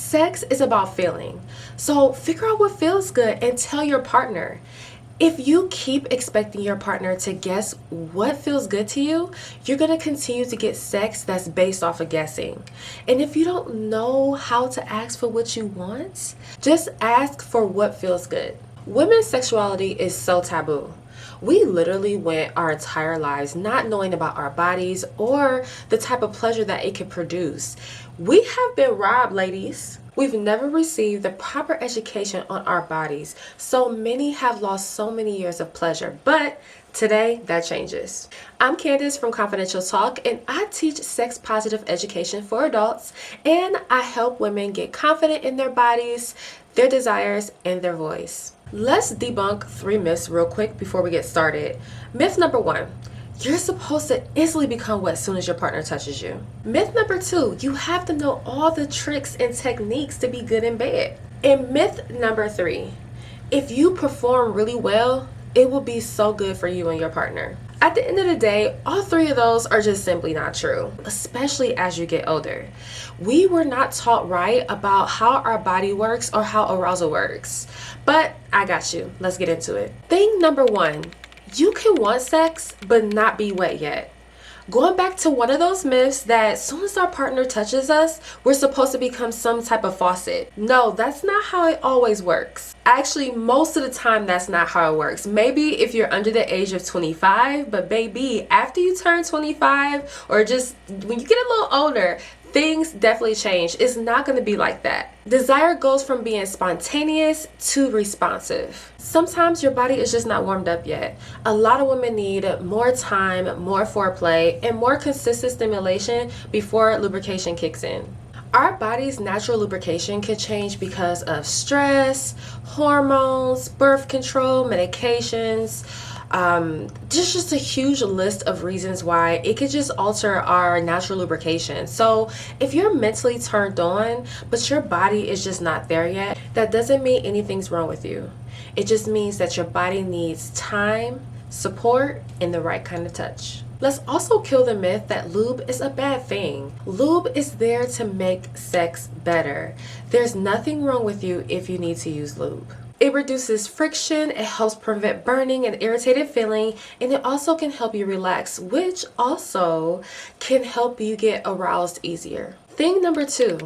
Sex is about feeling. So figure out what feels good and tell your partner. If you keep expecting your partner to guess what feels good to you, you're going to continue to get sex that's based off of guessing. And if you don't know how to ask for what you want, just ask for what feels good. Women's sexuality is so taboo. We literally went our entire lives not knowing about our bodies or the type of pleasure that it can produce. We have been robbed, ladies. We've never received the proper education on our bodies, so many have lost so many years of pleasure, but today that changes. I'm Candace from Confidential Talk, and I teach sex positive education for adults, and I help women get confident in their bodies, their desires, and their voice. Let's debunk 3 myths real quick before we get started. Myth number 1. You're supposed to instantly become wet as soon as your partner touches you. Myth number 2, you have to know all the tricks and techniques to be good in bed. And myth number 3, if you perform really well, it will be so good for you and your partner. At the end of the day, all 3 of those are just simply not true, especially as you get older. We were not taught right about how our body works or how arousal works. But I got you. Let's get into it. Thing number 1. You can want sex, but not be wet yet. Going back to one of those myths that as soon as our partner touches us, we're supposed to become some type of faucet. No, that's not how it always works. Actually, most of the time, that's not how it works. Maybe if you're under the age of 25, but baby, after you turn 25 or just when you get a little older, things definitely change. It's not going to be like that. Desire goes from being spontaneous to responsive. Sometimes your body is just not warmed up yet. A lot of women need more time, more foreplay, and more consistent stimulation before lubrication kicks in. Our body's natural lubrication can change because of stress, hormones, birth control, medications. There's just a huge list of reasons why it could just alter our natural lubrication. So if you're mentally turned on, but your body is just not there yet, that doesn't mean anything's wrong with you. It just means that your body needs time, support, and the right kind of touch. Let's also kill the myth that lube is a bad thing. Lube is there to make sex better. There's nothing wrong with you if you need to use lube. It reduces friction, it helps prevent burning and irritated feeling, and it also can help you relax, which also can help you get aroused easier. Thing number 2,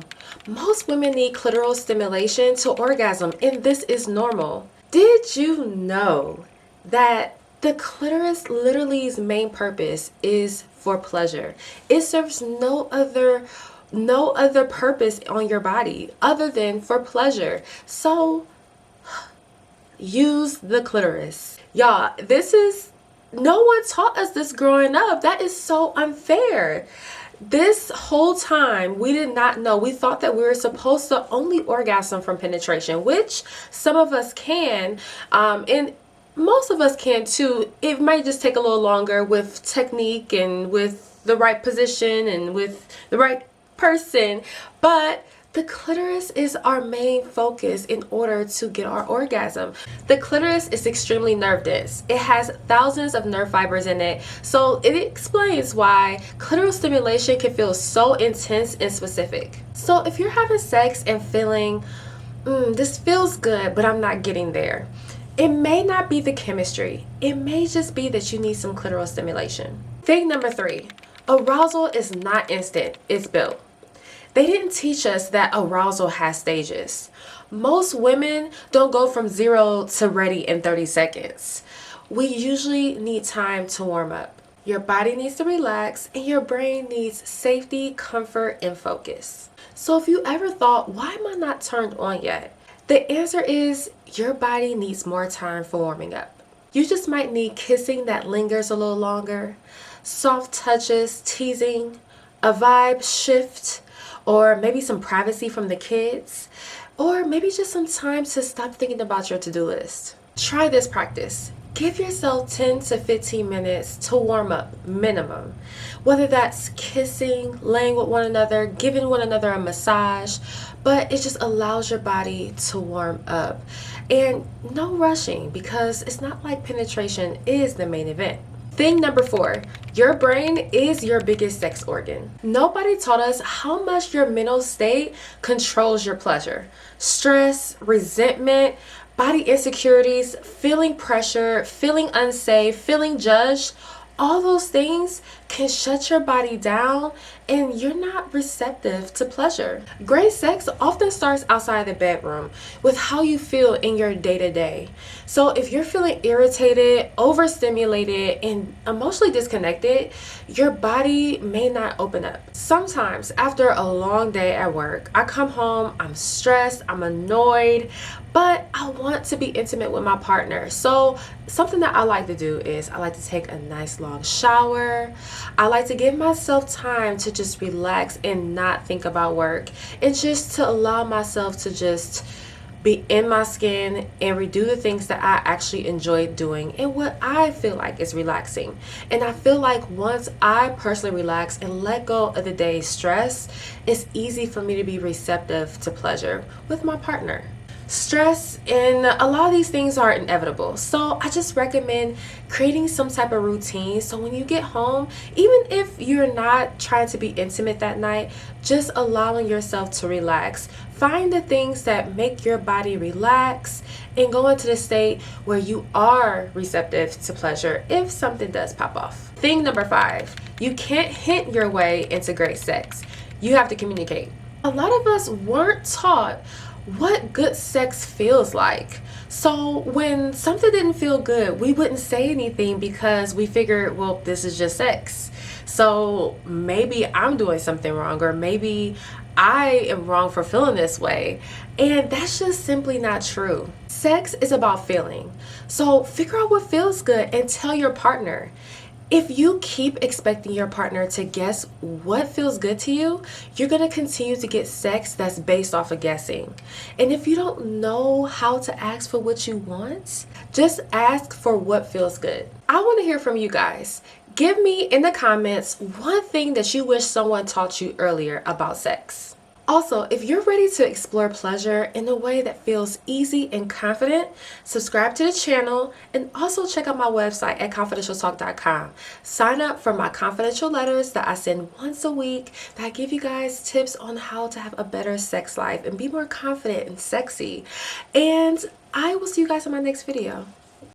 most women need clitoral stimulation to orgasm, and this is normal. Did you know that the clitoris literally's main purpose is for pleasure? It serves no other purpose on your body other than for pleasure. So use the clitoris. Y'all, no one taught us this growing up. That is so unfair. This whole time, we did not know. We thought that we were supposed to only orgasm from penetration, which some of us can, and most of us can too. It might just take a little longer with technique and with the right position and with the right person, but the clitoris is our main focus in order to get our orgasm. The clitoris is extremely nerve dense. It has thousands of nerve fibers in it, so it explains why clitoral stimulation can feel so intense and specific. So if you're having sex and feeling, this feels good, but I'm not getting there, it may not be the chemistry. It may just be that you need some clitoral stimulation. Thing number 3, arousal is not instant, it's built. They didn't teach us that arousal has stages. Most women don't go from 0 to ready in 30 seconds. We usually need time to warm up. Your body needs to relax, and your brain needs safety, comfort, and focus. So if you ever thought, why am I not turned on yet? The answer is your body needs more time for warming up. You just might need kissing that lingers a little longer, soft touches, teasing, a vibe shift, or maybe some privacy from the kids, or maybe just some time to stop thinking about your to-do list. Try this practice. Give yourself 10 to 15 minutes to warm up, minimum. Whether that's kissing, laying with one another, giving one another a massage, but it just allows your body to warm up. And no rushing, because it's not like penetration is the main event. Thing number 4, your brain is your biggest sex organ. Nobody taught us how much your mental state controls your pleasure. Stress, resentment, body insecurities, feeling pressure, feeling unsafe, feeling judged, all those things can shut your body down and you're not receptive to pleasure. Great sex often starts outside the bedroom with how you feel in your day-to-day. So if you're feeling irritated, overstimulated, and emotionally disconnected, your body may not open up. Sometimes after a long day at work, I come home, I'm stressed, I'm annoyed, but I want to be intimate with my partner. So something that I like to do is I like to take a nice long shower. I like to give myself time to just relax and not think about work, and just to allow myself to just be in my skin and redo the things that I actually enjoy doing and what I feel like is relaxing. And I feel like once I personally relax and let go of the day's stress, it's easy for me to be receptive to pleasure with my partner. Stress and a lot of these things are inevitable. So I just recommend creating some type of routine. So when you get home, even if you're not trying to be intimate that night, just allowing yourself to relax. Find the things that make your body relax and go into the state where you are receptive to pleasure if something does pop off. Thing number 5, you can't hint your way into great sex. You have to communicate. A lot of us weren't taught what good sex feels like. So when something didn't feel good, we wouldn't say anything because we figured, well, this is just sex. So maybe I'm doing something wrong, or maybe I am wrong for feeling this way. And that's just simply not true. Sex is about feeling. So figure out what feels good and tell your partner. If you keep expecting your partner to guess what feels good to you, you're going to continue to get sex that's based off of guessing. And if you don't know how to ask for what you want, just ask for what feels good. I want to hear from you guys. Give me in the comments one thing that you wish someone taught you earlier about sex. Also, if you're ready to explore pleasure in a way that feels easy and confident, subscribe to the channel and also check out my website at confidentialtalk.com. Sign up for my confidential letters that I send once a week that give you guys tips on how to have a better sex life and be more confident and sexy. And I will see you guys in my next video.